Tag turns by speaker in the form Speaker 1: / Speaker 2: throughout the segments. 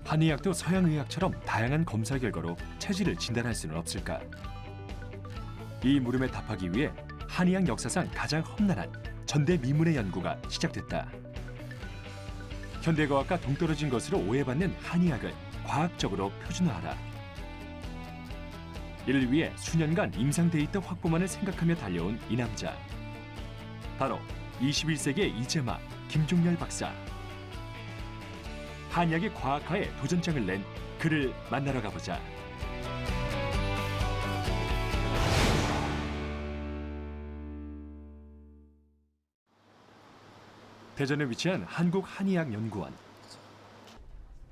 Speaker 1: 한의학도 서양의학처럼 다양한 검사 결과로 체질을 진단할 수는 없을까? 이 물음에 답하기 위해 한의학 역사상 가장 험난한 전대미문의 연구가 시작됐다. 현대과학과 동떨어진 것으로 오해받는 한의학을 과학적으로 표준화하라. 이를 위해 수년간 임상 데이터 확보만을 생각하며 달려온 이 남자. 바로 21세기의 이재마 김종렬 박사. 한의학의 과학화에 도전장을 낸 그를 만나러 가보자. 대전에 위치한 한국한의학연구원.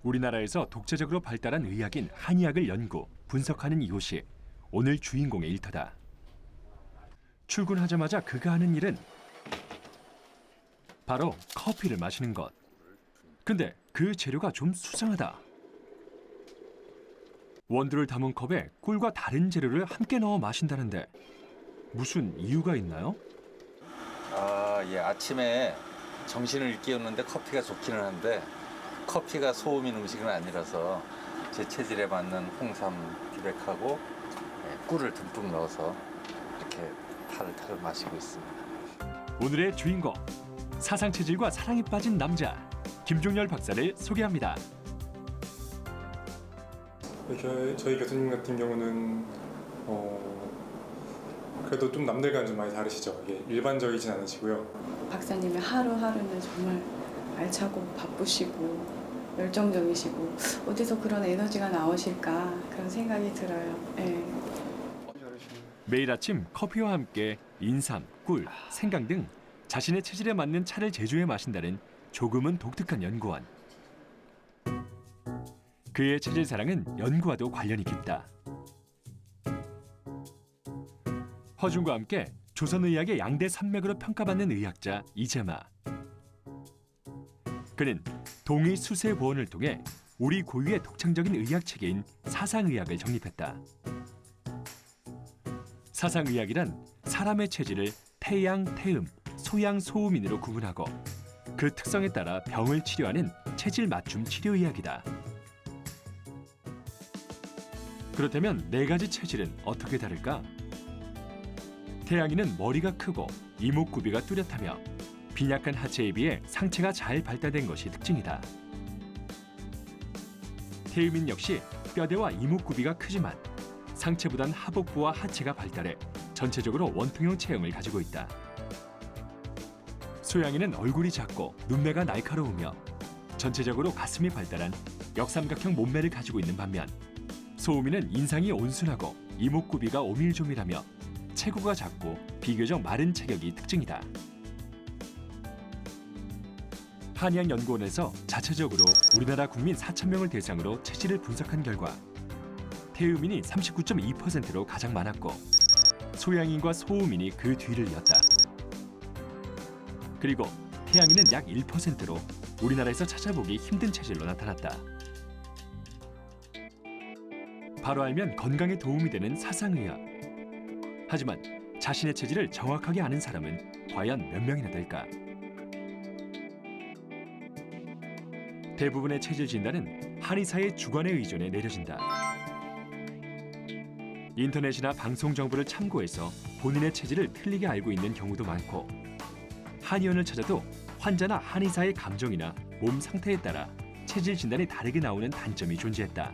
Speaker 1: 우리나라에서 독자적으로 발달한 의학인 한의학을 연구, 분석하는 이곳이 오늘 주인공의 일터다. 출근하자마자 그가 하는 일은 바로 커피를 마시는 것. 근데 그 재료가 좀 수상하다. 원두를 담은 컵에 꿀과 다른 재료를 함께 넣어 마신다는데 무슨 이유가 있나요?
Speaker 2: 예, 아침에 정신을 일깨우는데 커피가 좋기는 한데 커피가 소음인 음식은 아니라서 제 체질에 맞는 홍삼 기백하고 꿀을 듬뿍 넣어서 이렇게 타르타르 마시고 있습니다.
Speaker 1: 오늘의 주인공, 사상체질과 사랑에 빠진 남자 김종렬 박사를 소개합니다.
Speaker 3: 저희 교수님 같은 경우는 그래도 좀 남들과는 좀 많이 다르시죠. 이게 일반적이진 않으시고요.
Speaker 4: 박사님의 하루하루는 정말 알차고 바쁘시고 열정적이시고 어디서 그런 에너지가 나오실까 그런 생각이 들어요. 네.
Speaker 1: 매일 아침 커피와 함께 인삼, 꿀, 생강 등 자신의 체질에 맞는 차를 제조해 마신다는 조금은 독특한 연구원. 그의 체질 사랑은 연구와도 관련이 깊다. 허준과 함께 조선의학의 양대 산맥으로 평가받는 의학자 이재마. 그는 동의 수세 보원을 통해 우리 고유의 독창적인 의학 체계인 사상의학을 정립했다. 사상의학이란 사람의 체질을 태양, 태음, 소양, 소음인으로 구분하고 그 특성에 따라 병을 치료하는 체질 맞춤 치료의학이다. 그렇다면 네 가지 체질은 어떻게 다를까? 태양인은 머리가 크고 이목구비가 뚜렷하며 빈약한 하체에 비해 상체가 잘 발달된 것이 특징이다. 태음인 역시 뼈대와 이목구비가 크지만 상체보단 하복부와 하체가 발달해 전체적으로 원통형 체형을 가지고 있다. 소양인은 얼굴이 작고 눈매가 날카로우며 전체적으로 가슴이 발달한 역삼각형 몸매를 가지고 있는 반면 소음인은 인상이 온순하고 이목구비가 오밀조밀하며 체구가 작고 비교적 마른 체격이 특징이다. 한의학연구원에서 자체적으로 우리나라 국민 4,000명을 대상으로 체질을 분석한 결과 태음인이 39.2%로 가장 많았고 소양인과 소음인이 그 뒤를 이었다. 그리고 태양인은 약 1%로 우리나라에서 찾아보기 힘든 체질로 나타났다. 바로 알면 건강에 도움이 되는 사상의학. 하지만 자신의 체질을 정확하게 아는 사람은 과연 몇 명이나 될까? 대부분의 체질 진단은 한의사의 주관에 의존해 내려진다. 인터넷이나 방송 정보를 참고해서 본인의 체질을 틀리게 알고 있는 경우도 많고 한의원을 찾아도 환자나 한의사의 감정이나 몸 상태에 따라 체질 진단이 다르게 나오는 단점이 존재했다.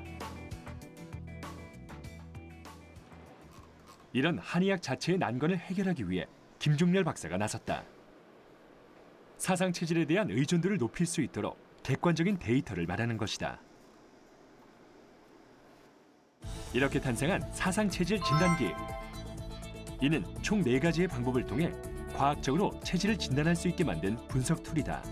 Speaker 1: 이런 한의학 자체의 난관을 해결하기 위해 김종렬 박사가 나섰다. 사상 체질에 대한 의존도를 높일 수 있도록 객관적인 데이터를 말하는 것이다. 이렇게 탄생한 사상 체질 진단기. 이는 총 4가지의 방법을 통해 과학적으로 체질을 진단할 수 있게 만든 분석 툴이다.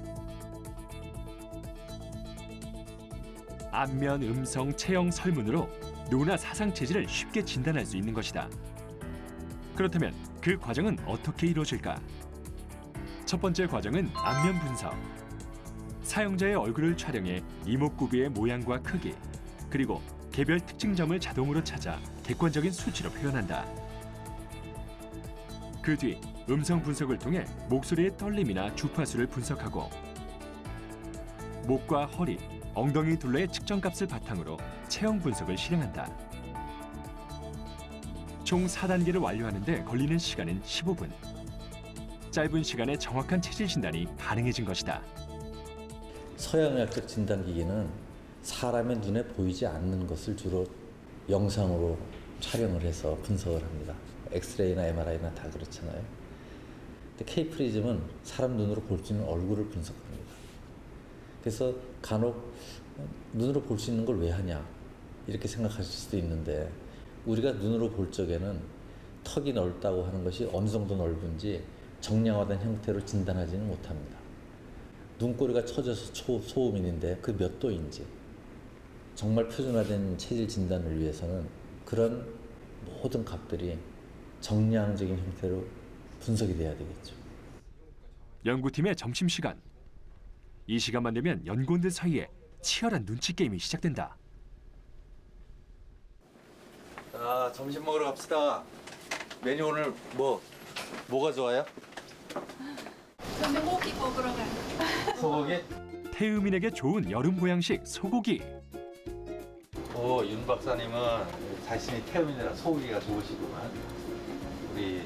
Speaker 1: 안면, 음성, 체형, 설문으로 누구나 사상 체질을 쉽게 진단할 수 있는 것이다. 그렇다면 그 과정은 어떻게 이루어질까? 첫 번째 과정은 안면 분석. 사용자의 얼굴을 촬영해 이목구비의 모양과 크기, 그리고 개별 특징점을 자동으로 찾아 객관적인 수치로 표현한다. 그 뒤 음성 분석을 통해 목소리의 떨림이나 주파수를 분석하고 목과 허리, 엉덩이 둘레의 측정값을 바탕으로 체형 분석을 실행한다. 총 4단계를 완료하는 데 걸리는 시간은 15분. 짧은 시간에 정확한 체질 진단이 가능해진 것이다.
Speaker 5: 서양의학적 진단기기는 사람의 눈에 보이지 않는 것을 주로 영상으로 촬영을 해서 분석을 합니다. 엑스레이나 MRI나 다 그렇잖아요. 근데 K프리즘은 사람 눈으로 볼 수 있는 얼굴을 분석합니다. 그래서 간혹 눈으로 볼 수 있는 걸 왜 하냐 이렇게 생각하실 수도 있는데, 우리가 눈으로 볼 적에는 턱이 넓다고 하는 것이 어느 정도 넓은지 정량화된 형태로 진단하지는 못합니다. 눈꼬리가 처져서 소음인인데 그 몇 도인지, 정말 표준화된 체질 진단을 위해서는 그런 모든 값들이 정량적인 형태로 분석이 돼야 되겠죠.
Speaker 1: 연구팀의 점심시간. 이 시간만 되면 연구원들 사이에 치열한 눈치 게임이 시작된다.
Speaker 2: 자, 점심 먹으러 갑시다. 메뉴 오늘 뭐가 좋아요?
Speaker 4: 소고기 먹으러 가요.
Speaker 2: 소고기?
Speaker 1: 태음인에게 좋은 여름 보양식 소고기.
Speaker 2: 윤 박사님은 자신이 태음인이라 소고기가 좋으시구만. 우리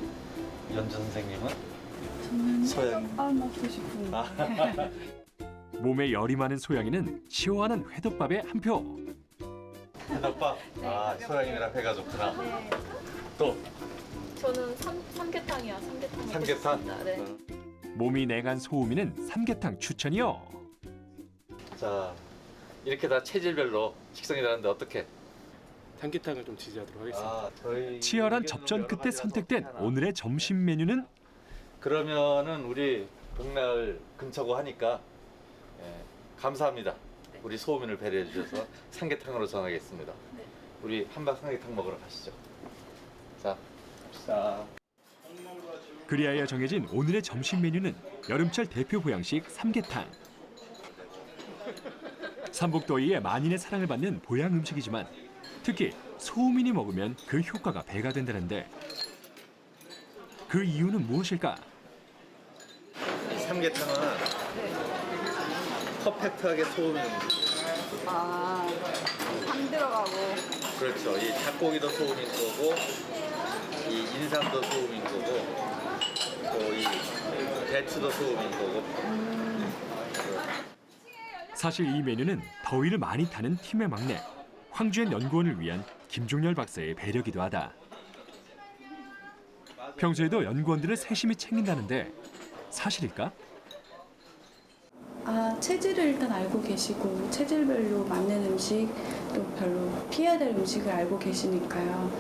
Speaker 2: 연주 선생님은?
Speaker 4: 저는
Speaker 2: 소양.
Speaker 4: 회덮밥 먹고 싶은데.
Speaker 1: 몸에 열이 많은 소양이는 시원한 회덮밥에 한 표.
Speaker 2: 회덮밥? 소양이라 배가 좋구나.
Speaker 6: 네.
Speaker 2: 또?
Speaker 6: 저는 삼계탕이요. 삼계탕 먹고
Speaker 2: 삼계탕?
Speaker 6: 싶습니다. 네.
Speaker 1: 몸이 냉한 소음이는 삼계탕 추천이요.
Speaker 2: 자, 이렇게 다 체질별로 식성이 다른데 어떻게?
Speaker 3: 삼계탕을 좀 지지하도록 하겠습니다.
Speaker 2: 저희
Speaker 1: 치열한
Speaker 2: 의견은
Speaker 1: 접전
Speaker 2: 여러
Speaker 1: 끝에
Speaker 2: 가지라서
Speaker 1: 선택된
Speaker 2: 어떻게 하나.
Speaker 1: 오늘의 점심 메뉴는
Speaker 2: 그러면은 우리 복날 근처고 하니까 감사합니다. 우리 소음인을 배려해 주셔서 삼계탕으로 정하겠습니다.
Speaker 6: 네.
Speaker 2: 우리 한박 삼계탕 먹으러 가시죠. 자.
Speaker 1: 그리하여 정해진 오늘의 점심 메뉴는 여름철 대표 보양식 삼계탕. 삼복더위에 만인의 사랑을 받는 보양 음식이지만 특히 소음인이 먹으면 그 효과가 배가 된다는데 그 이유는 무엇일까?
Speaker 2: 이 삼계탕은 퍼펙트하게 소음인 음식.
Speaker 4: 안 들어가고.
Speaker 2: 그렇죠. 이 닭고기도 소음인 거고, 이 인삼도 소음인 거고, 또 이 배추도 소음인 거고.
Speaker 1: 사실 이 메뉴는 더위를 많이 타는 팀의 막내 황주현 연구원을 위한 김종렬 박사의 배려기도 하다. 평소에도 연구원들을 세심히 챙긴다는데 사실일까?
Speaker 4: 체질을 일단 알고 계시고 체질별로 맞는 음식 또 별로 피해야 될 음식을 알고 계시니까요.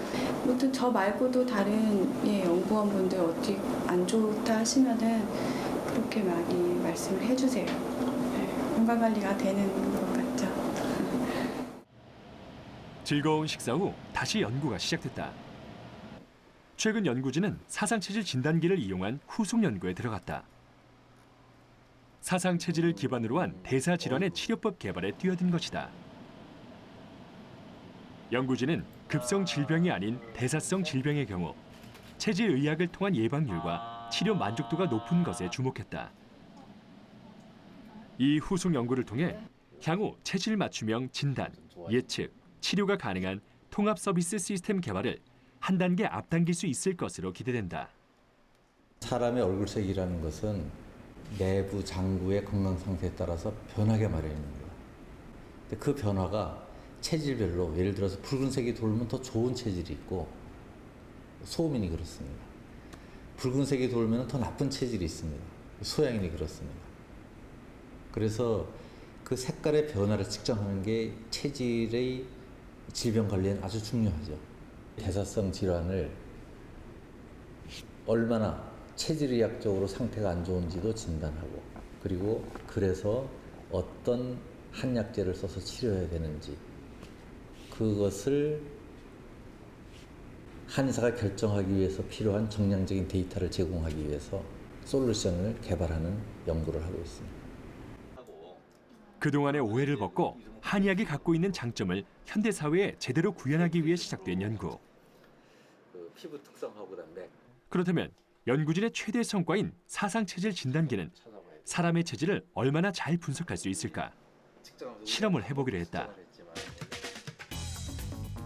Speaker 4: 아무튼 저 말고도 다른 연구원분들 어디 안 좋다 하시면은 그렇게 많이 말씀을 해주세요. 건강 관리가 되는 것 같죠.
Speaker 1: 즐거운 식사 후 다시 연구가 시작됐다. 최근 연구진은 사상체질 진단기를 이용한 후속 연구에 들어갔다. 사상체질을 기반으로 한 대사질환의 치료법 개발에 뛰어든 것이다. 연구진은 급성 질병이 아닌 대사성 질병의 경우 체질의학을 통한 예방률과 치료 만족도가 높은 것에 주목했다. 이 후속 연구를 통해 향후 체질 맞춤형 진단, 예측, 치료가 가능한 통합 서비스 시스템 개발을 한 단계 앞당길 수 있을 것으로 기대된다.
Speaker 5: 사람의 얼굴색이라는 것은 내부 장구의 건강 상태에 따라서 변하게 마련입니다. 근데 그 변화가 체질별로, 예를 들어서 붉은색이 돌면 더 좋은 체질이 있고, 소음인이 그렇습니다. 붉은색이 돌면 더 나쁜 체질이 있습니다. 소양인이 그렇습니다. 그래서 그 색깔의 변화를 측정하는 게 체질의 질병 관리엔 아주 중요하죠. 대사성 질환을 얼마나 체질의학적으로 상태가 안 좋은지도 진단하고, 그리고 그래서 어떤 한약재를 써서 치료해야 되는지 그것을 한의사가 결정하기 위해서 필요한 정량적인 데이터를 제공하기 위해서 솔루션을 개발하는 연구를 하고 있습니다.
Speaker 1: 그동안의 오해를 벗고 한의학이 갖고 있는 장점을 현대 사회에 제대로 구현하기 위해 시작된 연구.
Speaker 5: 피부 특성하고는
Speaker 1: 그렇다면 연구진의 최대 성과인 사상체질 진단기는 사람의 체질을 얼마나 잘 분석할 수 있을까? 실험을 해보기로 했다.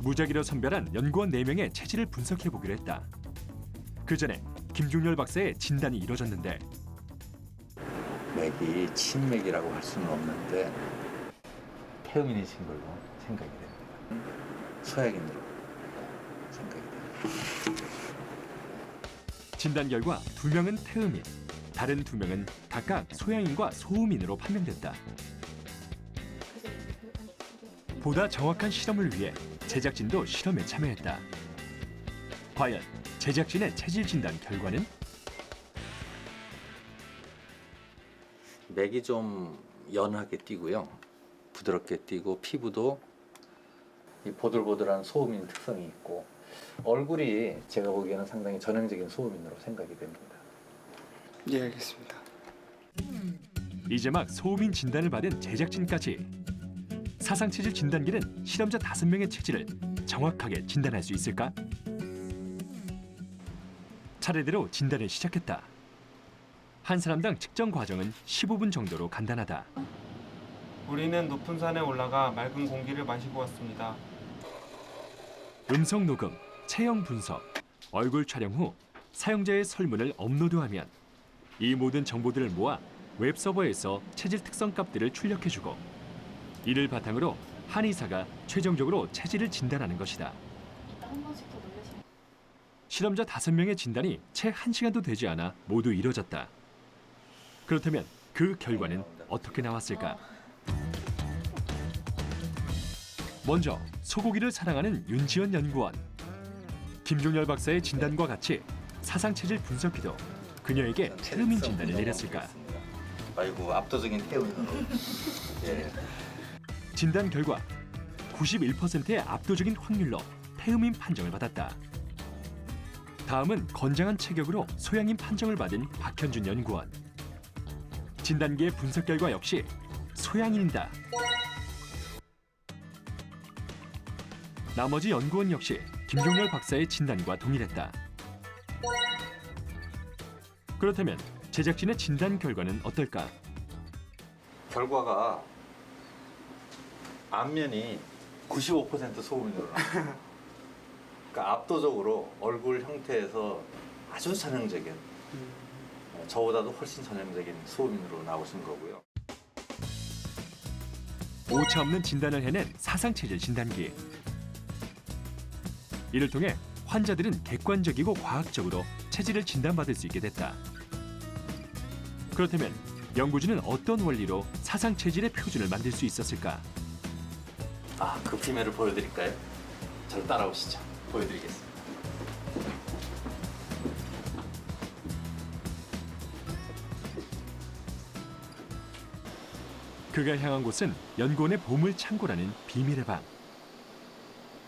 Speaker 1: 무작위로 선별한 연구원 4명의 체질을 분석해보기로 했다. 그 전에 김중렬 박사의 진단이 이뤄졌는데
Speaker 5: 맥이 친맥이라고 할 수는 없는데 태음인이신 걸로 생각이 됩니다. 소약인으로 생각이 됩니다.
Speaker 1: 진단 결과 2명은 태음인, 다른 2명은 각각 소양인과 소음인으로 판명됐다. 보다 정확한 실험을 위해 제작진도 실험에 참여했다. 과연 제작진의 체질 진단 결과는?
Speaker 5: 맥이 좀 연하게 뛰고요. 부드럽게 뛰고 피부도 이 보들보들한 소음인 특성이 있고 얼굴이 제가 보기에는 상당히 전형적인 소음인으로 생각이 됩니다.
Speaker 7: 예, 알겠습니다.
Speaker 1: 이제 막 소음인 진단을 받은 제작진까지 사상체질 진단기는 실험자 5명의 체질을 정확하게 진단할 수 있을까? 차례대로 진단을 시작했다. 한 사람당 측정 과정은 15분 정도로 간단하다.
Speaker 7: 우리는 높은 산에 올라가 맑은 공기를 마시고 왔습니다.
Speaker 1: 음성 녹음, 체형 분석, 얼굴 촬영 후 사용자의 설문을 업로드하면 이 모든 정보들을 모아 웹서버에서 체질 특성 값들을 출력해주고 이를 바탕으로 한의사가 최종적으로 체질을 진단하는 것이다.
Speaker 6: 한 번씩 더 놀라시면
Speaker 1: 실험자 5명의 진단이 채 1시간도 되지 않아 모두 이뤄졌다. 그렇다면 그 결과는 어떻게 나왔을까? 먼저 소고기를 사랑하는 윤지연 연구원. 김종렬 박사의 진단과 같이 사상체질 분석기도 그녀에게 태음인 진단을 내렸을까?
Speaker 5: 아이고 압도적인 태음인으로. 예.
Speaker 1: 진단 결과 91%의 압도적인 확률로 태음인 판정을 받았다. 다음은 건장한 체격으로 소양인 판정을 받은 박현준 연구원. 진단기의 분석 결과 역시 소양인이다. 나머지 연구원 역시 김종렬 박사의 진단과 동일했다. 그렇다면 제작진의 진단 결과는 어떨까?
Speaker 5: 결과가 앞면이 95% 소음인으로 나와요. 그러니까 압도적으로 얼굴 형태에서 아주 전형적인 저보다도 훨씬 전형적인 소음인으로 나오신 거고요.
Speaker 1: 오차 없는 진단을 해낸 사상체질 진단기. 이를 통해 환자들은 객관적이고 과학적으로 체질을 진단받을 수 있게 됐다. 그렇다면 연구진은 어떤 원리로 사상체질의 표준을 만들 수 있었을까?
Speaker 5: 아, 그 비밀을 보여드릴까요? 저를 따라오시죠. 보여드리겠습니다.
Speaker 1: 그가 향한 곳은 연구원의 보물 창고라는 비밀의 방.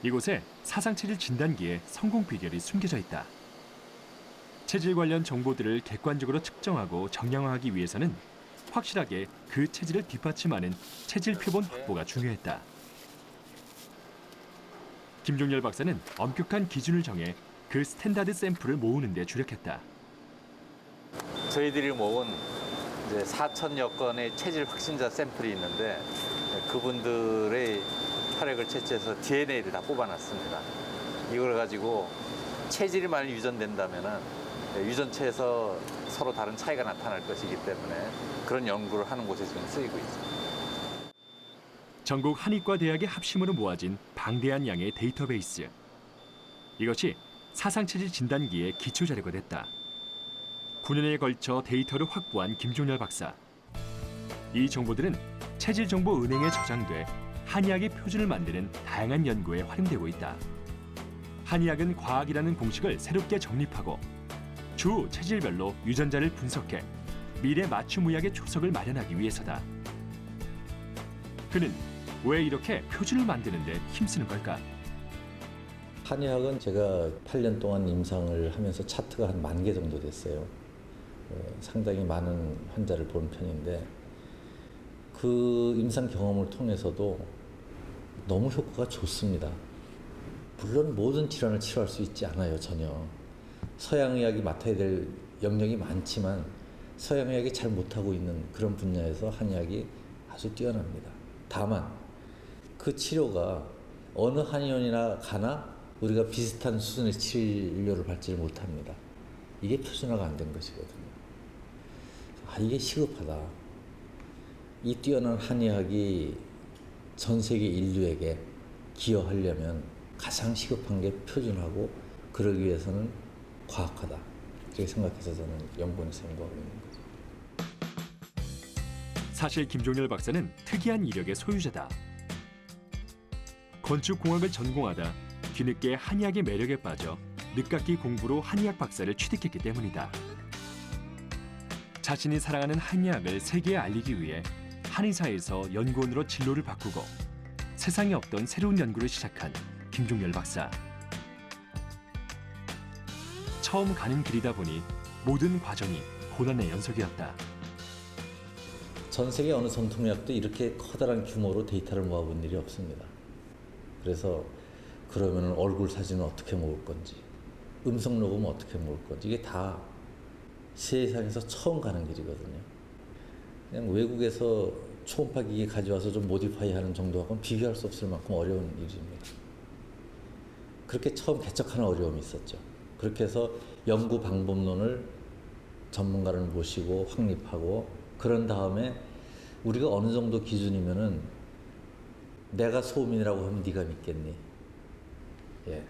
Speaker 1: 이곳에 사상체질 진단기의 성공 비결이 숨겨져 있다. 체질 관련 정보들을 객관적으로 측정하고 정량화하기 위해서는 확실하게 그 체질을 뒷받침하는 체질 표본 확보가 중요했다. 김종렬 박사는 엄격한 기준을 정해 그 스탠다드 샘플을 모으는 데 주력했다.
Speaker 5: 저희들이 모은 이제 4천여 건의 체질 확진자 샘플이 있는데 그분들의 혈액을 채취해서 DNA를 다 뽑아놨습니다. 이걸 가지고 체질이 만약 유전된다면은 유전체에서 서로 다른 차이가 나타날 것이기 때문에 그런 연구를 하는 곳에 지금 쓰이고 있습니다.
Speaker 1: 전국 한의과 대학의 합심으로 모아진 방대한 양의 데이터베이스. 이것이 사상체질 진단기의 기초 자료가 됐다. 9년에 걸쳐 데이터를 확보한 김종렬 박사. 이 정보들은 체질정보은행에 저장돼 한의학의 표준을 만드는 다양한 연구에 활용되고 있다. 한의학은 과학이라는 공식을 새롭게 정립하고 주 체질별로 유전자를 분석해 미래 맞춤 의학의 초석을 마련하기 위해서다. 그는 왜 이렇게 표준을 만드는 데 힘쓰는 걸까?
Speaker 5: 한의학은 제가 8년 동안 임상을 하면서 차트가 한 10,000개 정도 됐어요. 상당히 많은 환자를 본 편인데 그 임상 경험을 통해서도 너무 효과가 좋습니다. 물론 모든 질환을 치료할 수 있지 않아요, 전혀. 서양의학이 맡아야 될 영역이 많지만 서양의학이 잘 못하고 있는 그런 분야에서 한의학이 아주 뛰어납니다. 다만 그 치료가 어느 한의원이나 가나 우리가 비슷한 수준의 치료를 받지를 못합니다. 이게 표준화가 안 된 것이거든요. 이게 시급하다. 이 뛰어난 한의학이 전 세계 인류에게 기여하려면 가장 시급한 게 표준화고, 그러기 위해서는 과학하다. 이렇게 생각해서 저는 연구원에서 연구하고 있는 거죠.
Speaker 1: 사실 김종렬 박사는 특이한 이력의 소유자다. 건축공학을 전공하다 뒤늦게 한의학의 매력에 빠져 늦깎이 공부로 한의학 박사를 취득했기 때문이다. 자신이 사랑하는 한의학을 세계에 알리기 위해 한의사에서 연구원으로 진로를 바꾸고 세상에 없던 새로운 연구를 시작한 김종렬 박사. 처음 가는 길이다 보니 모든 과정이 고난의 연속이었다.
Speaker 5: 전 세계 어느 전통의학도 이렇게 커다란 규모로 데이터를 모아본 일이 없습니다. 그래서 그러면 얼굴 사진은 어떻게 모을 건지, 음성 녹음은 어떻게 모을 건지, 이게 다 세상에서 처음 가는 길이거든요. 그냥 외국에서 초음파 기기 가져와서 좀 모디파이 하는 정도하고는 비교할 수 없을 만큼 어려운 일입니다. 그렇게 처음 개척하는 어려움이 있었죠. 그렇게 해서 연구 방법론을 전문가를 모시고 확립하고, 그런 다음에 우리가 어느 정도 기준이면은 내가 소음인이라고 하면 네가 믿겠니? 예.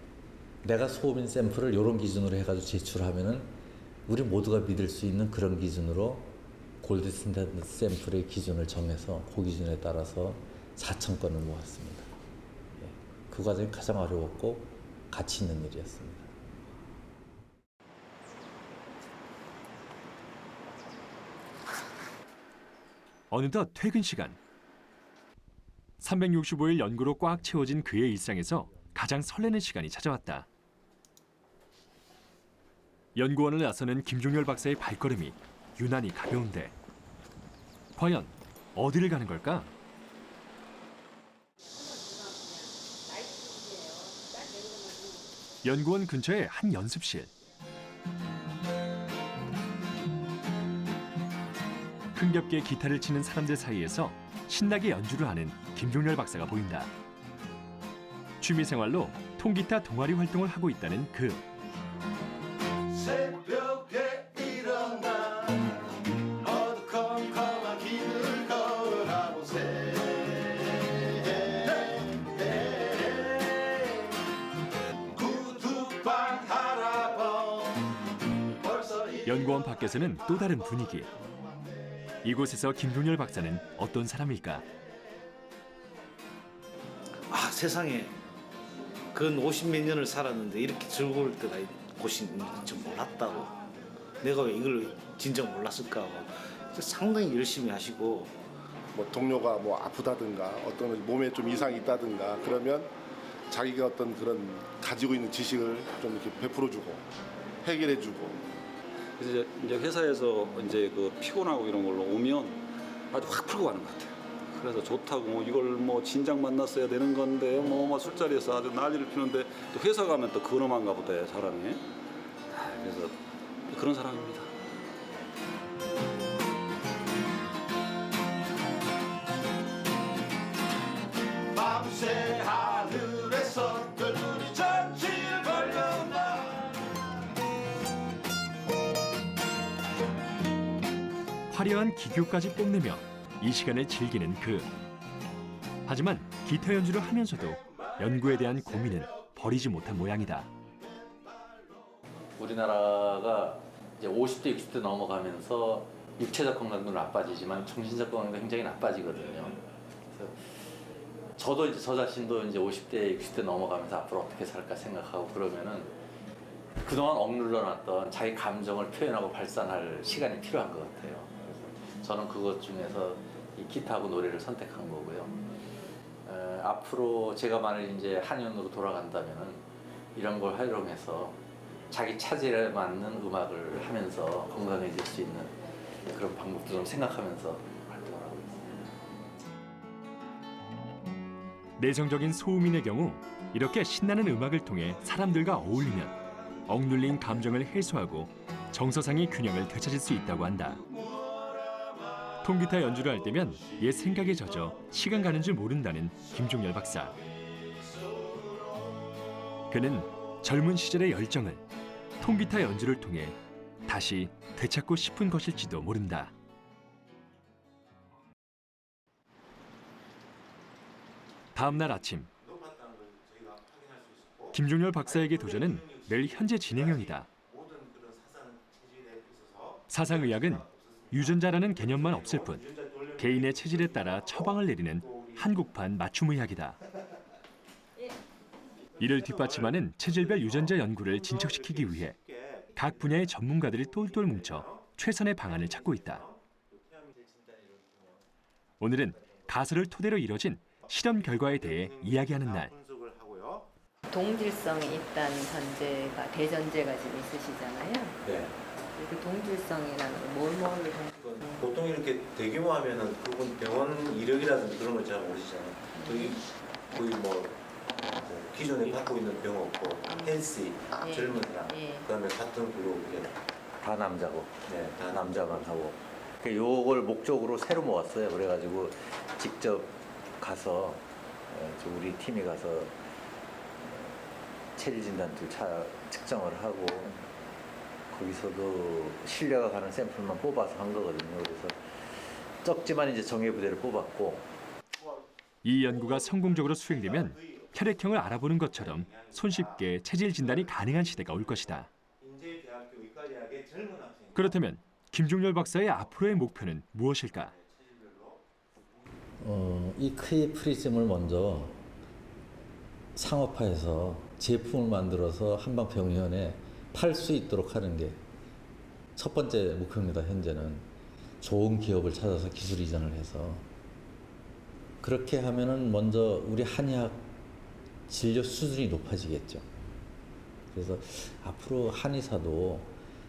Speaker 5: 내가 소음인 샘플을 이런 기준으로 해가지고 제출하면은 우리 모두가 믿을 수 있는 그런 기준으로 골드 스탠다드 샘플의 기준을 정해서 그 기준에 따라서 4,000건을 모았습니다. 예. 그 과정이 가장 어려웠고 가치 있는 일이었습니다.
Speaker 1: 어느덧 퇴근 시간. 365일 연구로 꽉 채워진 그의 일상에서 가장 설레는 시간이 찾아왔다. 연구원을 나서는 김종렬 박사의 발걸음이 유난히 가벼운데 과연 어디를 가는 걸까? 연구원 근처의 한 연습실. 흥겹게 기타를 치는 사람들 사이에서 신나게 연주를 하는 김종렬 박사가 보인다. 취미생활로 통기타 동아리 활동을 하고 있다는 그.
Speaker 8: 새벽에 일어나 어두컴컴한 길을 걸어가보세. 구두방 할아버.
Speaker 1: 연구원 밖에서는 또 다른 분위기. 이곳에서 김종렬 박사는 어떤 사람일까?
Speaker 9: 세상에 근 50몇 년을 살았는데 이렇게 즐거울 때가 곳이 있는지 몰랐다고. 내가 왜 이걸 진정 몰랐을까 하고 상당히 열심히 하시고,
Speaker 10: 뭐 동료가 뭐 아프다든가 어떤 몸에 좀 이상이 있다든가 그러면 자기가 어떤 그런 가지고 있는 지식을 좀 이렇게 베풀어주고 해결해주고.
Speaker 11: 그래서 이제 회사에서 이제 그 피곤하고 이런 걸로 오면 아주 확 풀고 가는 것 같아요. 그래서 좋다고 뭐 이걸 뭐 진작 만났어야 되는 건데 뭐 술자리에서 아주 난리를 피우는데 또 회사 가면 또 근엄한가 보다 사람이. 그래서 그런 사람입니다.
Speaker 8: 밤새 하늘에서 별들이 전칠 걸려나.
Speaker 1: 화려한 기교까지 뽐내며 이 시간을 즐기는 그. 하지만 기타 연주를 하면서도 연구에 대한 고민은 버리지 못한 모양이다.
Speaker 5: 우리나라가 이제 50대, 60대 넘어가면서 육체적 건강도 나빠지지만 정신적 건강도 굉장히 나빠지거든요. 그래서 저도 이제 저 자신도 이제 50대, 60대 넘어가면서 앞으로 어떻게 살까 생각하고 그러면은 그동안 억눌러 놨던 자기 감정을 표현하고 발산할 시간이 필요한 것 같아요. 그래서 저는 그것 중에서 이 기타하고 노래를 선택한 거고요. 앞으로 제가 만약 이제 한의원으로 돌아간다면은 이런 걸 활용해서 자기 차질에 맞는 음악을 하면서 건강해질 수 있는 그런 방법도 좀 생각하면서 활동을 하고 있습니다.
Speaker 1: 내성적인 소음인의 경우 이렇게 신나는 음악을 통해 사람들과 어울리면 억눌린 감정을 해소하고 정서상의 균형을 되찾을 수 있다고 한다. 통기타 연주를 할 때면 옛 생각에 젖어 시간 가는 줄 모른다는 김종열 박사. 그는 젊은 시절의 열정을 통기타 연주를 통해 다시 되찾고 싶은 것일지도 모른다. 다음 날 아침, 김종열 박사에게 도전은 매일 현재 진행형이다. 사상의학은 유전자라는 개념만 없을 뿐 개인의 체질에 따라 처방을 내리는 한국판 맞춤의학이다. 이를 뒷받침하는 체질별 유전자 연구를 진척시키기 위해 각 분야의 전문가들이 똘똘 뭉쳐 최선의 방안을 찾고 있다. 오늘은 가설을 토대로 이뤄진 실험 결과에 대해 이야기하는 날.
Speaker 12: 동질성이 있다는 전제가 대전제가 지금 있으시잖아요.
Speaker 13: 네.
Speaker 12: 그 동질성이라는 뭘
Speaker 13: 보통 이렇게 대규모 하면은 그분 병원 이력이라든지 그런 걸 잘 모르시잖아요. 거의 뭐 기존에 갖고 있는 병 없고 헬시 젊은 사람 그다음에 같은 그룹
Speaker 5: 다 남자고,
Speaker 13: 네,
Speaker 5: 다 남자만 하고. 요걸 목적으로 새로 모았어요. 그래가지고 직접 가서 우리 팀이 가서 체질 진단들 측정을 하고 거기서도 신뢰가 가는 샘플만 뽑아서 한 거거든요. 그래서 적지만 이제 정예부대를 뽑았고.
Speaker 1: 이 연구가 성공적으로 수행되면 혈액형을 알아보는 것처럼 손쉽게 체질 진단이 가능한 시대가 올 것이다. 그렇다면 김종열 박사의 앞으로의 목표는 무엇일까?
Speaker 5: 이 K 프리즘을 먼저 상업화해서 제품을 만들어서 한방병원에 팔 수 있도록 하는 게 첫 번째 목표입니다. 현재는 좋은 기업을 찾아서 기술 이전을 해서 그렇게 하면은 먼저 우리 한의학 진료 수준이 높아지겠죠. 그래서 앞으로 한의사도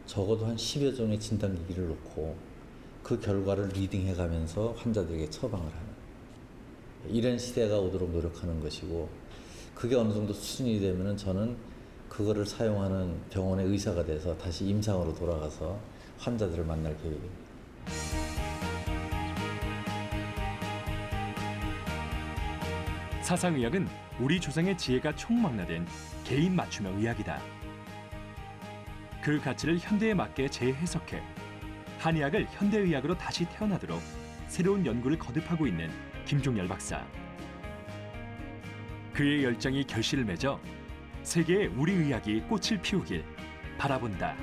Speaker 5: 적어도 한 10여 종의 진단기기를 놓고 그 결과를 리딩해가면서 환자들에게 처방을 하는 이런 시대가 오도록 노력하는 것이고, 그게 어느 정도 수준이 되면은 저는 그거를 사용하는 병원의 의사가 돼서 다시 임상으로 돌아가서 환자들을 만날 계획입니다.
Speaker 1: 사상의학은 우리 조상의 지혜가 총망라된 개인 맞춤형 의학이다. 그 가치를 현대에 맞게 재해석해 한의학을 현대의학으로 다시 태어나도록 새로운 연구를 거듭하고 있는 김종열 박사. 그의 열정이 결실을 맺어 세계의 우리 의학이 꽃을 피우길 바라본다.